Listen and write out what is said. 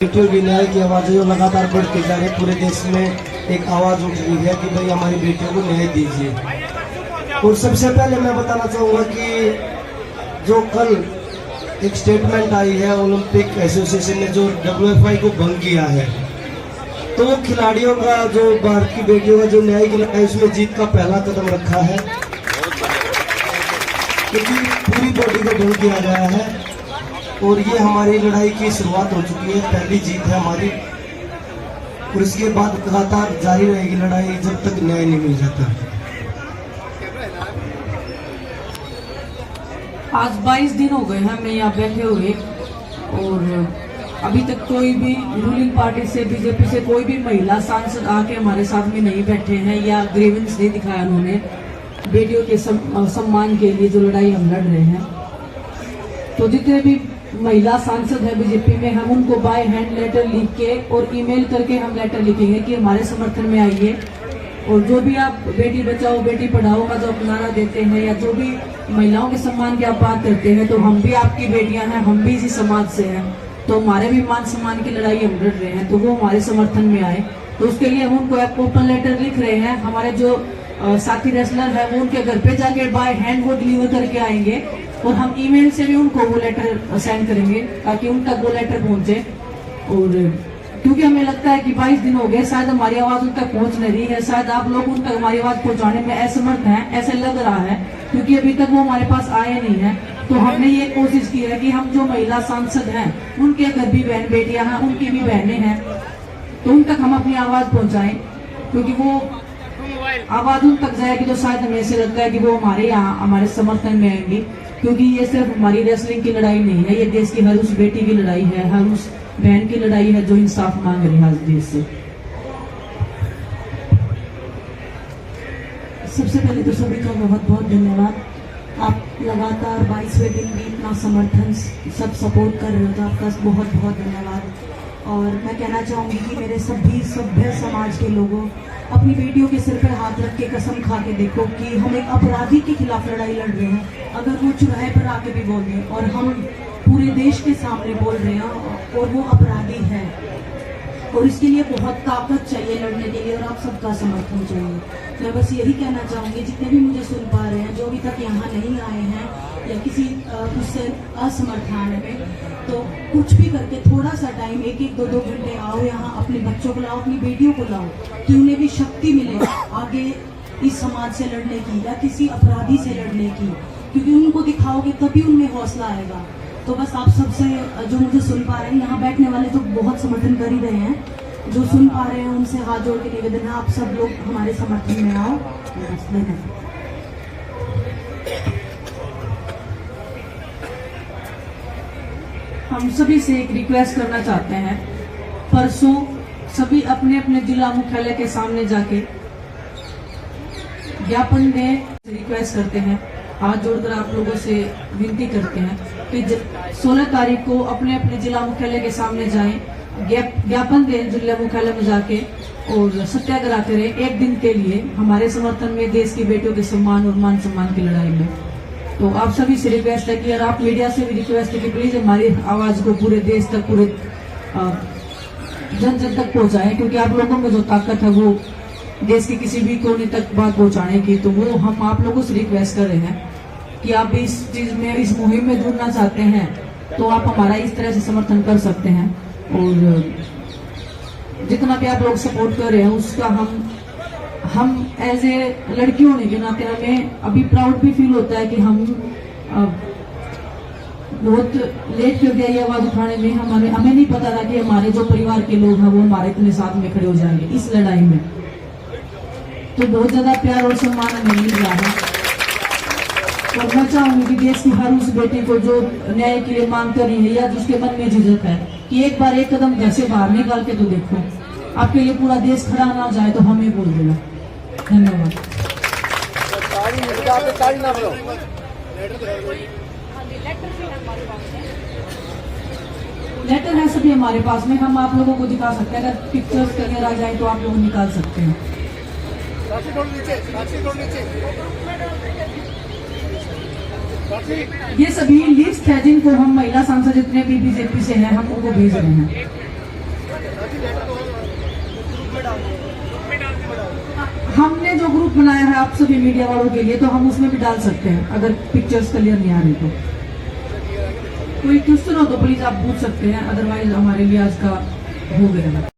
बेटियों की न्याय की आवाज़ें जो लगातार बढ़ती जा रही है, पूरे देश में एक आवाज़ उठ रही है कि भाई हमारी बेटियों को न्याय दीजिए। और सबसे पहले मैं बताना चाहूँगा कि जो कल एक स्टेटमेंट आई है ओलंपिक एसोसिएशन ने जो WFI को भंग किया है, तो वो खिलाड़ियों का जो भारत की बेटियों का जो न्याय की लड़ाई उसमें जीत का पहला कदम रखा है, क्योंकि पूरी बॉडी को भंग किया गया है और ये हमारी लड़ाई की शुरुआत हो चुकी है। पहली जीत है हमारी और इसके बाद लगातार जारी रहेगी लड़ाई जब तक न्याय नहीं मिल जाता। आज 22 दिन हो गए हैं हमें यहाँ बैठे हुए और अभी तक कोई भी रूलिंग पार्टी से बीजेपी से कोई भी महिला सांसद आके हमारे साथ में नहीं बैठे हैं या ग्रीवेंस नहीं दिखाया उन्होंने बेटियों के सम्मान के लिए जो लड़ाई हम लड़ रहे हैं। तो जितने भी महिला सांसद है बीजेपी में, हम उनको बाय हैंड लेटर लिख के और ईमेल करके हम लेटर लिखेंगे कि हमारे समर्थन में आइए। और जो भी आप बेटी बचाओ बेटी पढ़ाओ का जो नारा देते हैं या जो भी महिलाओं के सम्मान की आप बात करते हैं, तो हम भी आपकी बेटियां हैं, हम भी इसी समाज से हैं, तो हमारे भी मान सम्मान की लड़ाई हम लड़ रहे हैं, तो वो हमारे समर्थन में आए। तो उसके लिए हम उनको एक ओपन लेटर लिख रहे हैं। हमारे जो साथी रेसलर है वो उनके घर पे जाके बाय हैंड वो डिलीवर करके आएंगे और हम ईमेल से भी उनको वो लेटर सेंड करेंगे ताकि उन तक वो लेटर पहुंचे। और क्योंकि हमें लगता है कि 22 दिन हो गए, शायद हमारी आवाज उन तक पहुंच नहीं रही है, शायद आप लोग उन तक हमारी आवाज पहुंचाने में असमर्थ हैं, ऐसे लग रहा है, क्योंकि अभी तक वो हमारे पास आए नहीं है। तो हमने ये कोशिश की है कि हम जो महिला सांसद हैं उनके घर भी बहन बेटियां हैं, उनकी भी बहनें हैं, तो उन तक हम अपनी आवाज पहुंचाएं, क्योंकि वो आवाज उन तक जाएगी तो शायद हमें ऐसे लगता है कि वो हमारे यहाँ हमारे समर्थन में आएंगी। क्योंकि ये सिर्फ हमारी रेसलिंग की लड़ाई नहीं है, ये देश की हर उस बेटी की लड़ाई है, हर उस बहन की लड़ाई है जो इंसाफ मांग रही है आज देश से। सबसे पहले तो सभी का बहुत बहुत धन्यवाद। आप लगातार 22वें दिन भी इतना समर्थन सब सपोर्ट कर रहे हो, तो आपका बहुत बहुत धन्यवाद। और मैं कहना चाहूँगी कि मेरे सभी सभ्य समाज के लोगों, अपनी बेटियों के सिर पर हाथ रख के कसम खा के देखो कि हम एक अपराधी के खिलाफ लड़ाई लड़ रहे हैं। अगर वो चौराहे पर आके भी बोल दें और हम पूरे देश के सामने बोल रहे हैं और वो अपराधी है, और इसके लिए बहुत ताकत चाहिए लड़ने के लिए और आप सबका समर्थन चाहिए। मैं बस यही कहना चाहूँगी, जितने भी मुझे सुन पा रहे हैं, जो अभी तक यहाँ नहीं आए हैं या किसी उससे असमर्थ आने में, तो कुछ भी करके थोड़ा सा टाइम 1-1, 2-2 घंटे आओ यहाँ, अपने बच्चों को लाओ, अपनी बेटियों को लाओ, कि उन्हें भी शक्ति मिले आगे इस समाज से लड़ने की या किसी अपराधी से लड़ने की, क्योंकि उनको दिखाओगे तभी उनमें हौसला आएगा। तो बस आप सबसे जो मुझे सुन पा रहे हैं, यहाँ बैठने वाले तो बहुत समर्थन कर ही रहे हैं, जो सुन पा रहे हैं उनसे हाथ जोड़ के निवेदन है, आप सब लोग हमारे समर्थन में आओ। धन्यवाद। हम सभी से एक रिक्वेस्ट करना चाहते हैं, परसों सभी अपने अपने जिला मुख्यालय के सामने जाके ज्ञापन दें। रिक्वेस्ट करते हैं, हाथ जोड़कर आप लोगों से विनती करते हैं कि 16 तारीख को अपने अपने जिला मुख्यालय के सामने जाएं, ज्ञापन दें जिला मुख्यालय में जाके और सत्याग्रह करें एक दिन के लिए हमारे समर्थन में, देश की बेटियों के सम्मान और मान सम्मान की लड़ाई में। तो आप सभी से रिक्वेस्ट है कि, और आप मीडिया से भी रिक्वेस्ट है कि प्लीज हमारी आवाज को पूरे देश तक, पूरे जन जन तक पहुंचाएं, क्योंकि आप लोगों में जो ताकत है वो देश के किसी भी कोने तक बात पहुंचाने की, तो वो हम आप लोगों से रिक्वेस्ट कर रहे हैं कि आप इस चीज में, इस मुहिम में जुड़ना चाहते हैं तो आप हमारा इस तरह से समर्थन कर सकते हैं। और जितना भी आप लोग सपोर्ट कर रहे हैं उसका हम एज ए लड़की होने के नाते हमें अभी प्राउड भी फील होता है कि हम बहुत लेट कर दिया ये आवाज उठाने में। हमें नहीं पता था कि हमारे जो परिवार के लोग हैं वो हमारे इतने साथ में खड़े हो जाएंगे इस लड़ाई में। तो बहुत ज्यादा प्यार और सम्मान हमें मिल रहा है और मैं चाहूंगी कि देश की हर उस बेटी को जो न्याय के लिए मांग कर रही है या जिसके मन में झिझक है कि एक बार एक कदम घर से बाहर निकाल के तो देखो, आपके लिए पूरा देश खड़ा ना हो जाए तो हमें बोल देना। धन्यवाद। लेटर है सभी हमारे पास में, हम आप लोगों को दिखा सकते हैं, अगर पिक्चर्स वगैरह आ जाए तो आप लोग निकाल सकते हैं। ये सभी लिस्ट है जिनको हम महिला सांसद जितने भी बीजेपी से हैं हम उनको भेज रहे हैं। ग्रुप बनाया है आप सभी मीडिया वालों के लिए, तो हम उसमें भी डाल सकते हैं अगर पिक्चर्स क्लियर नहीं आ रही तो। कोई क्वेश्चन हो तो प्लीज आप पूछ सकते हैं, अदरवाइज हमारे लिए आज का हो गया।